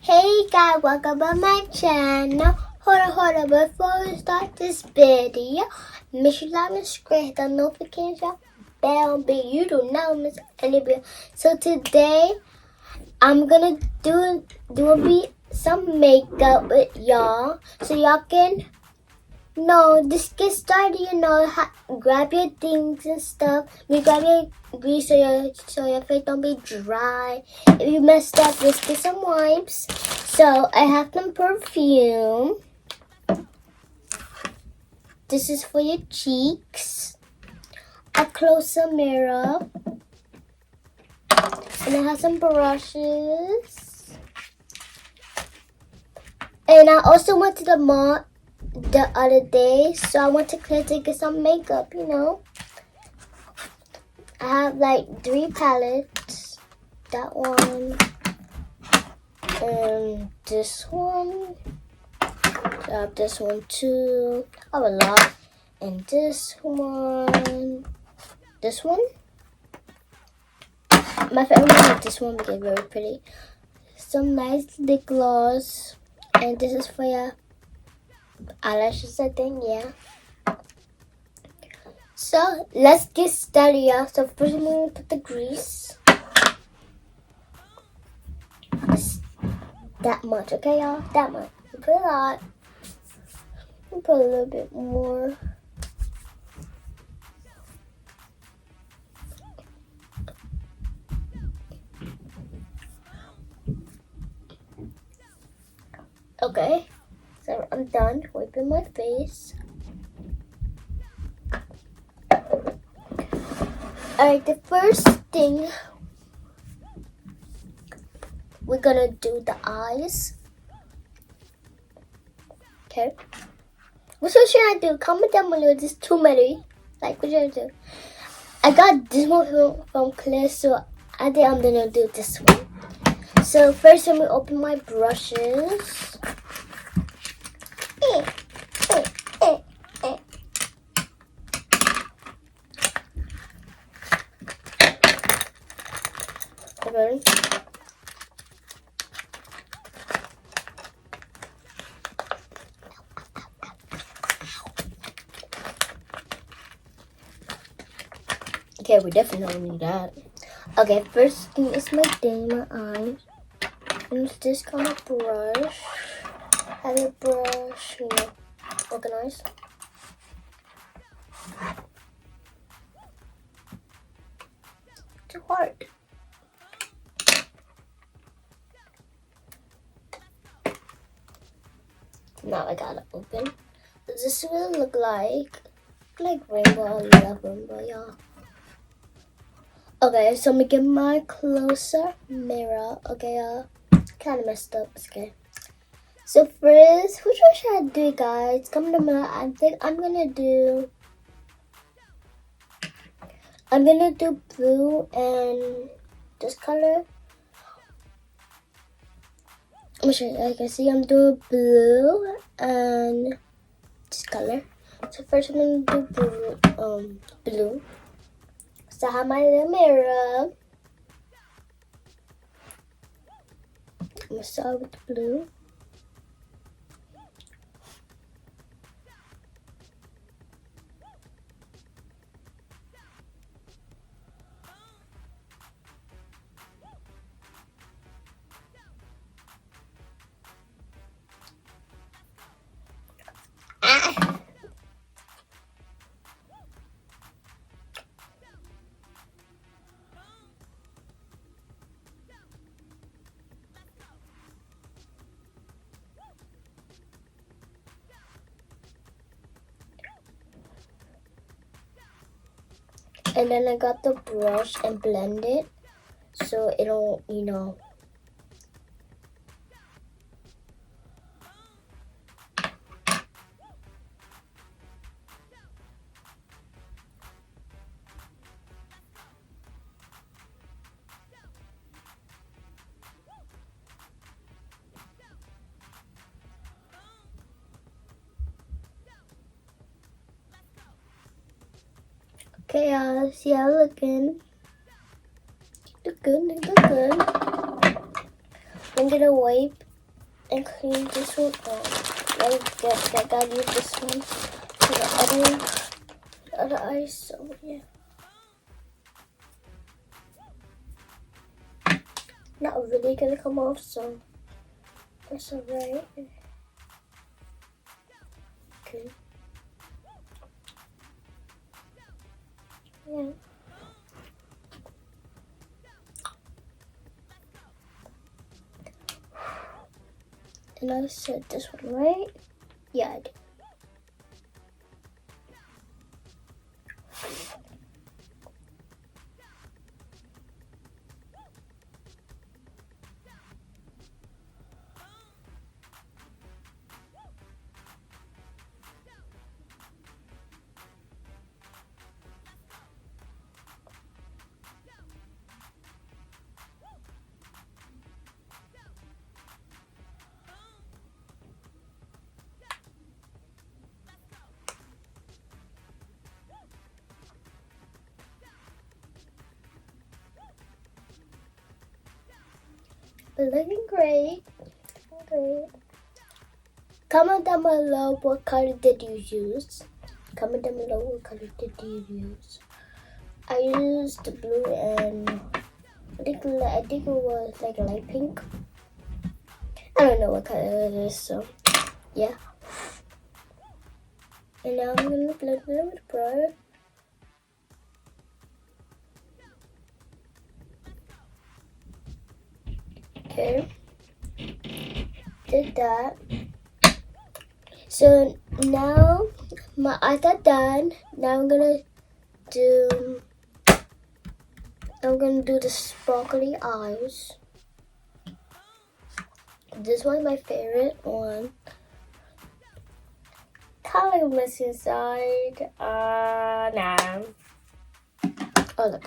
Hey guys, welcome to my channel. Hold on, before we start this video, make sure you like and subscribe, the notification bell, but you do not miss any video. So today, I'm gonna do some makeup with y'all, so y'all can just get started. Grab your things and stuff. Grab your grease so your face don't be dry. If you messed up, just get some wipes. So I have some perfume. This is for your cheeks. A closer mirror. And I have some brushes. And I also went to the mall the other day, so I went to Claire to get some makeup, I have like 3 palettes. That one. And this one. I have this one too. I have a lot. And this one. This one. My favorite one is this one because it's very pretty. Some nice lip gloss. And this is for your eyelashes, I think, yeah. So let's get started, y'all. So first I'm gonna put the grease. That much, okay, y'all? That much. You put a lot. You put a little bit more. Okay. So I'm done wiping my face. Alright, the first thing we're gonna do the eyes. Okay. Which one should I do? Comment down below. There's too many. Like, what should I do? I got this one from Claire, so I think I'm gonna do this one. So first, let me open my brushes. Okay. Okay, we definitely need that. Okay, first thing is my eyes. Use this kind of brush. Have your brush, organized. Too hard. Now I gotta open. This will look like rainbow. I love rainbow, y'all. Okay, so I'm gonna get my closer mirror. Okay, kind of messed up. It's okay. So first, which one should I do, guys? Comment down below. I think I'm gonna do blue and this color. I'm sure you can see I'm doing blue and this color. So first I'm gonna do blue. So I have my little mirror. I'm gonna start with the blue. And then I got the brush and blend it so it don't, Okay, see how I'm looking. Look good, look good. I'm gonna wipe and clean this one off. I gotta use this one for the other eyes. So yeah. Not really gonna come off, so that's alright. Okay. Yeah. And I said this one, right? Yeah, I did. But looking great. Great. Comment down below what color did you use. Comment down below what color did you use. I used the blue and I think it was like a light pink. I don't know what color it is, so yeah. And now I'm gonna blend it with brush. Okay. Did that. So now my eyes are done. Now I'm gonna do the sparkly eyes. This one's my favorite one. Color mist inside. Nah. Oh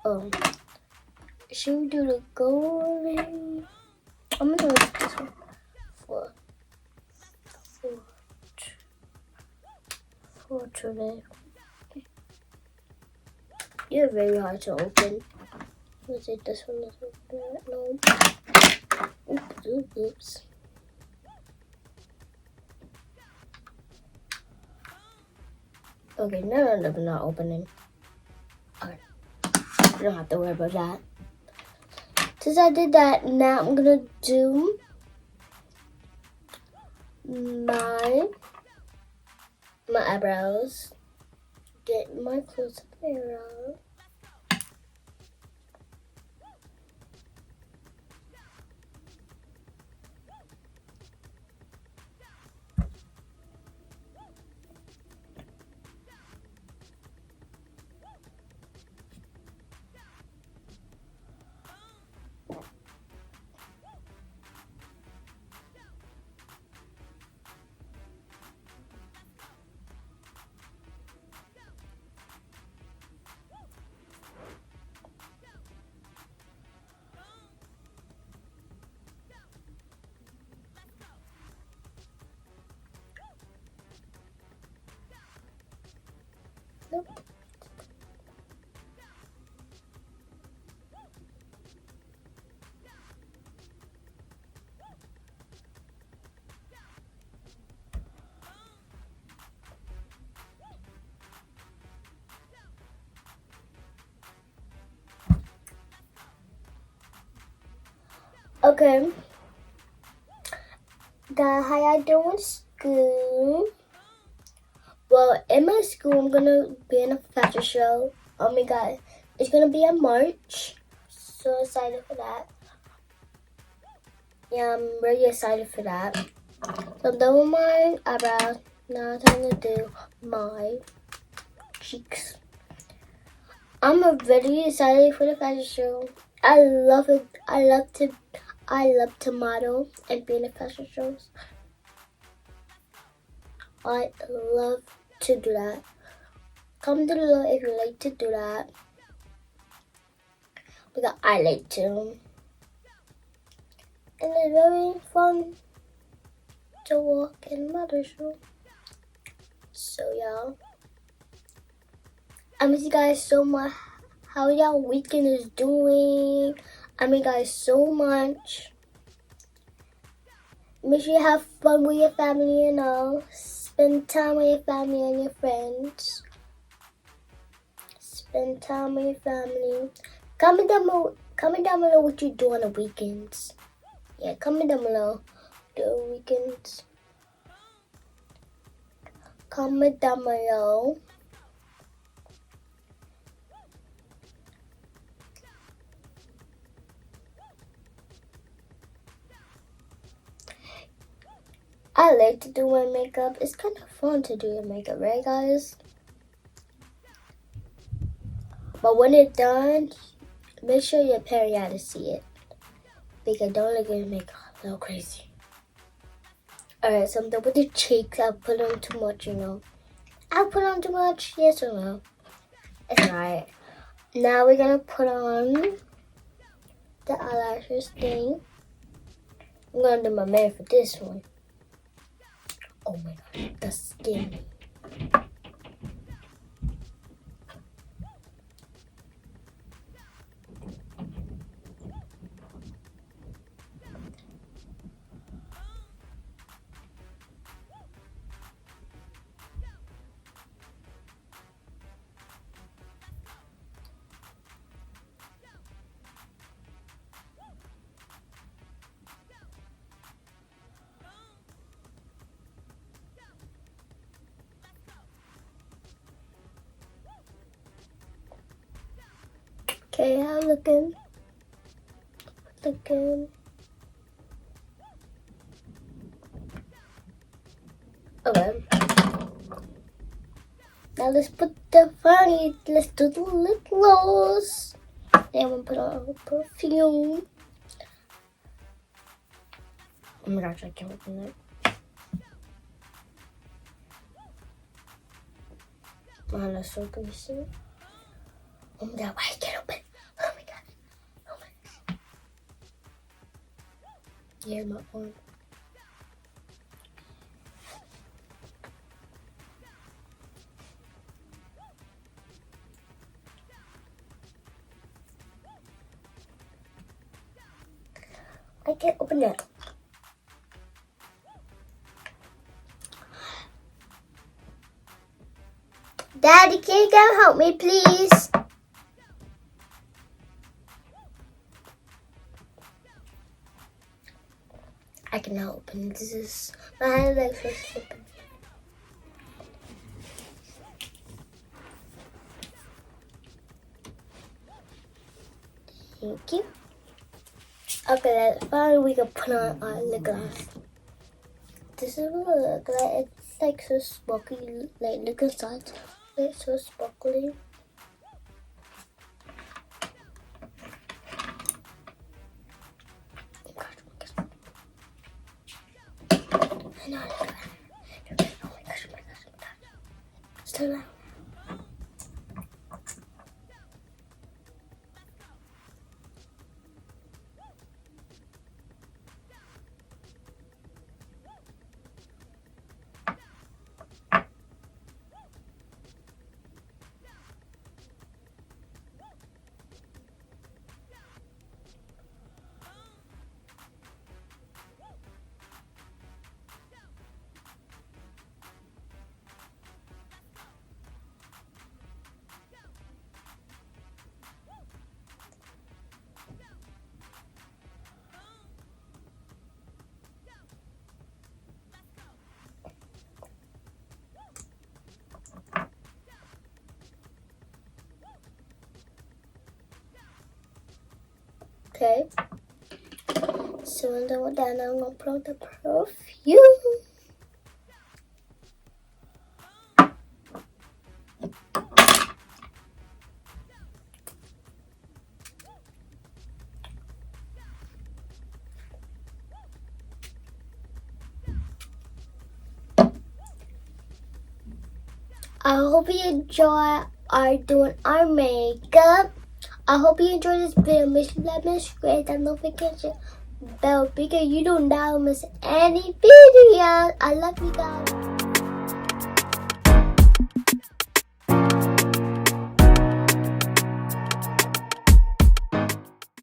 look. Should we do the golden? I'm gonna do this one. Four today. You're very hard to open. Was it this one? No. Oops. Okay, no, I'm not opening. Okay. You don't have to worry about that. Since I did that, now I'm gonna do my eyebrows. Get my close-up hair out. Nope. Okay. How y'all doing school? Well, in my school, I'm gonna be in a fashion show. Oh my god, it's gonna be in March. So excited for that. Yeah, I'm really excited for that. So I'm done with my eyebrows. Now it's time to do my cheeks. I'm really excited for the fashion show. I love it. I love to model and be in the fashion shows. I love to do that. Comment down below if you like to do that. Because I like to. And it's very fun to walk in mother show. So y'all, I miss you guys so much. How y'all weekend is doing? I miss you guys so much. Make sure you have fun with your family and all. Spend time with your family and your friends. Spend time with your family. Comment down below what you do on the weekends. Yeah, comment down below the weekends. Comment down below. I like to do my makeup. It's kind of fun to do your makeup, right, guys? But when it's done, make sure your parents got to see it. Because don't look at your makeup a little crazy. Alright, so I'm done with the cheeks. I'll put on too much, you know. I'll put on too much, yes or no? It's alright. Now we're going to put on the eyelashes thing. I'm going to do my makeup for this one. Oh my gosh, the skin. Okay, how looking? Okay. Now let's put the funny. Let's do the lip gloss. Then we'll put on perfume. Oh my gosh, I can't open it. Oh, that's so greasy. Oh my god, why I can't open? Oh my god. Oh my god. Yeah, my arm. I can't open it. Daddy, can you come help me, please? I cannot open it. This is my hand like so open. Thank you. Okay, that's fine. We can put on our lip gloss. This is what it looks like. It's like so sparkly. Like, look inside. It's so sparkly. I know. Oh my gosh, oh my gosh, oh my gosh. It's too loud. Okay. So I'm done with that. Now I'm gonna put on the perfume. I hope you enjoy doing our makeup. I hope you enjoyed this video. Make sure to subscribe that notification bell because you do not miss any videos. I love you guys.